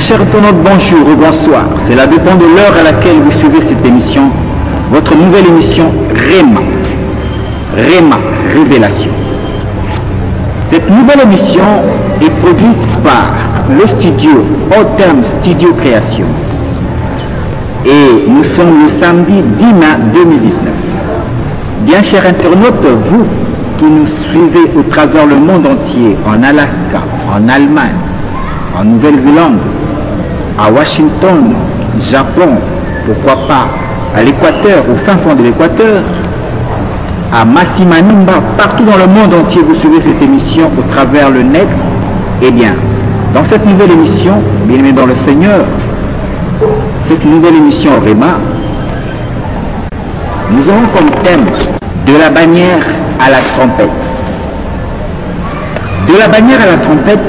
chers internautes, bonjour ou bonsoir. Cela dépend de l'heure à laquelle vous suivez cette émission, votre nouvelle émission Réma. Réma, Révélation. Cette nouvelle émission est produite par le studio Autem Studio Création. Et nous sommes le samedi 10 mai 2019. Bien chers internautes, vous qui nous suivez au travers le monde entier, en Alaska, en Allemagne, en Nouvelle-Zélande, à Washington, Japon, pourquoi pas à l'Équateur, au fin fond de l'Équateur, à Massimanimba, partout dans le monde entier, vous suivez cette émission au travers le net. Eh bien, dans cette nouvelle émission, bien aimé dans le Seigneur, cette nouvelle émission Réma, nous avons comme thème de la bannière à la trompette. De la bannière à la trompette,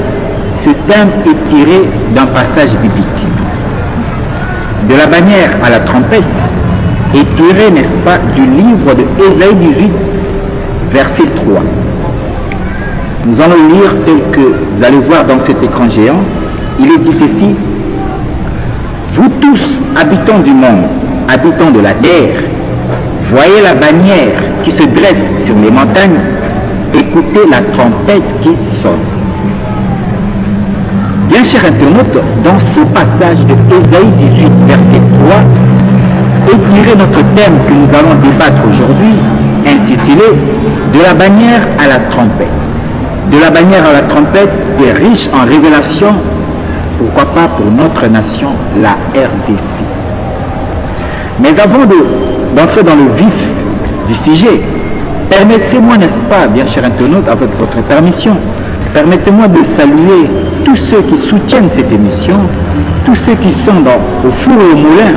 ce thème est tiré d'un passage biblique. De la bannière à la trompette est tiré, n'est-ce pas, du livre de Ésaïe 18, verset 3. Nous allons lire tel que vous allez voir dans cet écran géant. Il est dit ceci: vous tous, habitants du monde, habitants de la terre, voyez la bannière qui se dresse sur les montagnes, écoutez la trompette qui sonne. Bien chers internautes, dans ce passage de Ésaïe 18, verset 3, est tiré notre thème que nous allons débattre aujourd'hui, intitulé « De la bannière à la trompette ». De la bannière à la trompette est riche en révélations, pourquoi pas pour notre nation, la RDC. Mais avant d'entrer dans le vif du sujet, permettez-moi, n'est-ce pas, bien chers internautes, avec votre permission, permettez-moi de saluer tous ceux qui soutiennent cette émission, tous ceux qui sont au four et au moulin,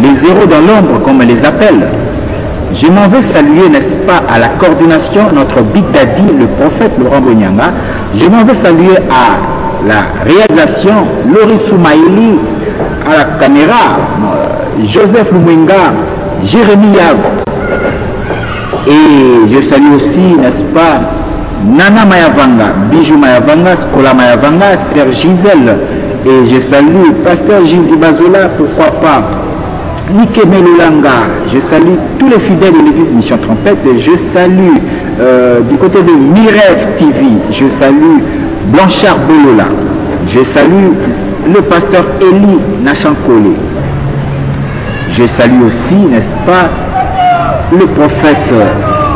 les héros dans l'ombre, comme on les appelle. Je m'en vais saluer, n'est-ce pas, à la coordination, notre Big Daddy, le prophète Laurent Bonyanga. Je m'en vais saluer à la réalisation, Laurie Soumaïli, à la caméra, Joseph Lumwenga, Jérémy Yago. Et je salue aussi, n'est-ce pas, Nana Mayavanga, Bijou Mayavanga, Skola Mayavanga, Serge Gisèle. Et je salue Pasteur Gilles Bazola, pourquoi pas, Nike Melulanga. Je salue tous les fidèles de l'église Mission Trompette. Je salue du côté de Mirev TV, je salue Blanchard Bolola. Je salue le pasteur Eli Nachankole. Je salue aussi, n'est-ce pas, le prophète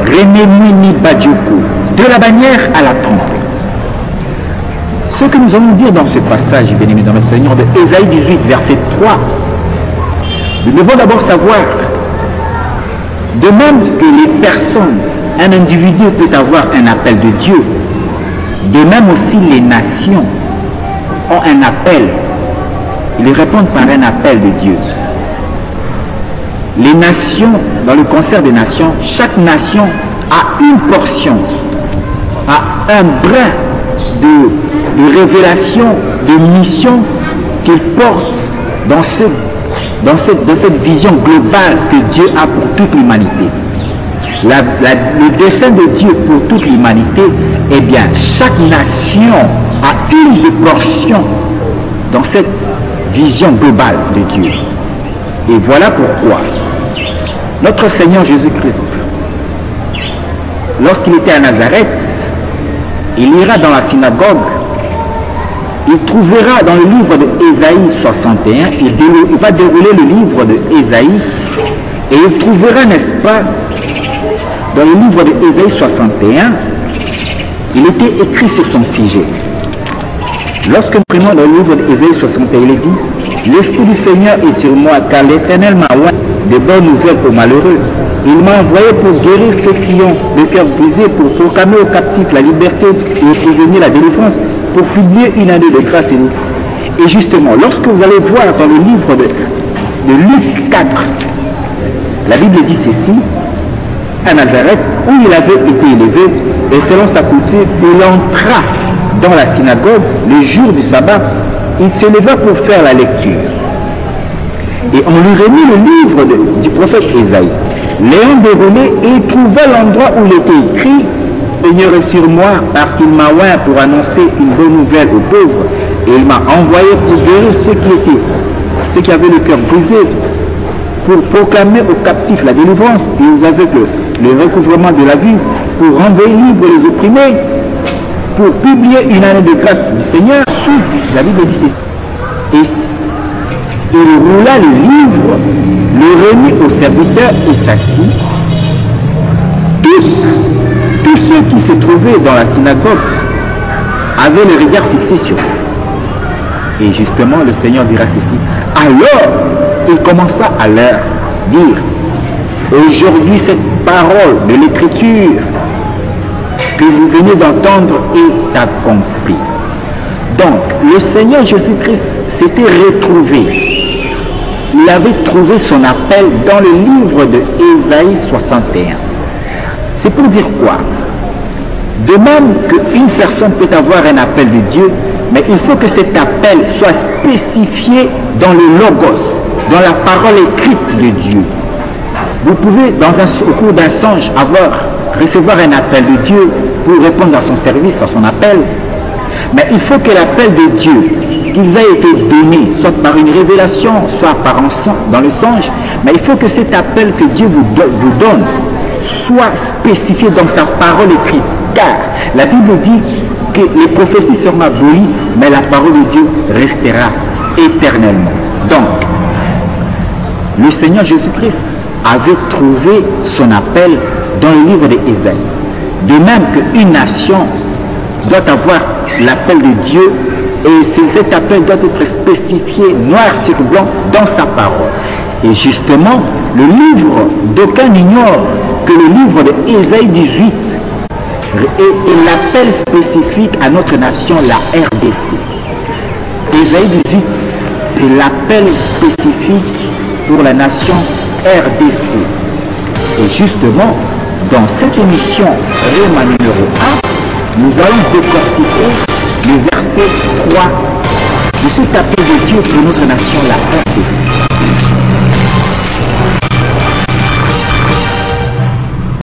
René Mini Badjoukou. De la bannière à la trompette. Ce que nous allons dire dans ce passage, bien aimé dans le Seigneur, de Ésaïe 18, verset 3, nous devons d'abord savoir, de même que les personnes, un individu peut avoir un appel de Dieu, de même aussi les nations ont un appel. Ils répondent par un appel de Dieu. Les nations, dans le concert des nations, chaque nation a une portion, a un brin de révélation, de mission qu'il porte dans cette vision globale que Dieu a pour toute l'humanité. Le dessein de Dieu pour toute l'humanité, eh bien, chaque nation a une portion dans cette vision globale de Dieu. Et voilà pourquoi notre Seigneur Jésus-Christ, lorsqu'il était à Nazareth, il ira dans la synagogue, il trouvera dans le livre de Ésaïe 61, il va dérouler le livre de Ésaïe, et il trouvera, n'est-ce pas, dans le livre de Ésaïe 61, il était écrit sur son sujet. Lorsque nous prenons le livre de Ésaïe 61, il est dit: l'Esprit du Seigneur est sur moi, car l'Éternel m'a oint de bonnes nouvelles aux malheureux. Il m'a envoyé pour guérir ceux qui ont le cœur brisé, pour proclamer aux captifs la liberté et aux prisonniers la délivrance, pour publier une année de grâce. Et justement, lorsque vous allez voir dans le livre de Luc 4, la Bible dit ceci: à Nazareth, où il avait été élevé, et selon sa coutume, il entra dans la synagogue le jour du sabbat. Il se leva pour faire la lecture. Et on lui remit le livre du prophète Ésaïe. Léon déroulé, et il trouva l'endroit où il était écrit: Seigneur est sur moi, parce qu'il m'a oint pour annoncer une bonne nouvelle aux pauvres. Et il m'a envoyé pour guérir ceux qui avaient le cœur brisé, pour proclamer aux captifs la délivrance et aux aveugles le recouvrement de la vue, pour renvoyer libres les opprimés, pour publier une année de grâce du Seigneur. La Bible dit ceci. Et il roula le livre, le remit au serviteur et s'assit. Tous ceux qui se trouvaient dans la synagogue avaient le regard fixé sur lui. Et justement, le Seigneur dira ceci. Alors, il commença à leur dire, aujourd'hui cette parole de l'Écriture que vous venez d'entendre est accomplie. Donc, le Seigneur Jésus-Christ s'était retrouvé. Il avait trouvé son appel dans le livre de Ésaïe 61. C'est pour dire quoi? De même qu'une personne peut avoir un appel de Dieu, mais il faut que cet appel soit spécifié dans le Logos, dans la parole écrite de Dieu. Vous pouvez, au cours d'un songe, recevoir un appel de Dieu pour répondre à son service, à son appel. Mais il faut que l'appel de Dieu, qu'il a été donné, soit par une révélation, soit par dans le songe, mais il faut que cet appel que Dieu vous donne soit spécifié dans sa parole écrite. Car la Bible dit que les prophéties seront abolies, mais la parole de Dieu restera éternellement. Donc, le Seigneur Jésus-Christ avait trouvé son appel dans le livre d'Ésaïe. De même qu'une nation doit avoir l'appel de Dieu, et cet appel doit être spécifié noir sur blanc dans sa parole. Et justement, le livre, d'aucuns ignorent que le livre d'Ésaïe 18 est l'appel spécifique à notre nation, la RDC. Ésaïe 18, c'est l'appel spécifique pour la nation RDC. Et justement, dans cette émission Réma numéro 1, nous allons décortiquer le verset 3 de cet appel de Dieu pour notre nation, la RDC.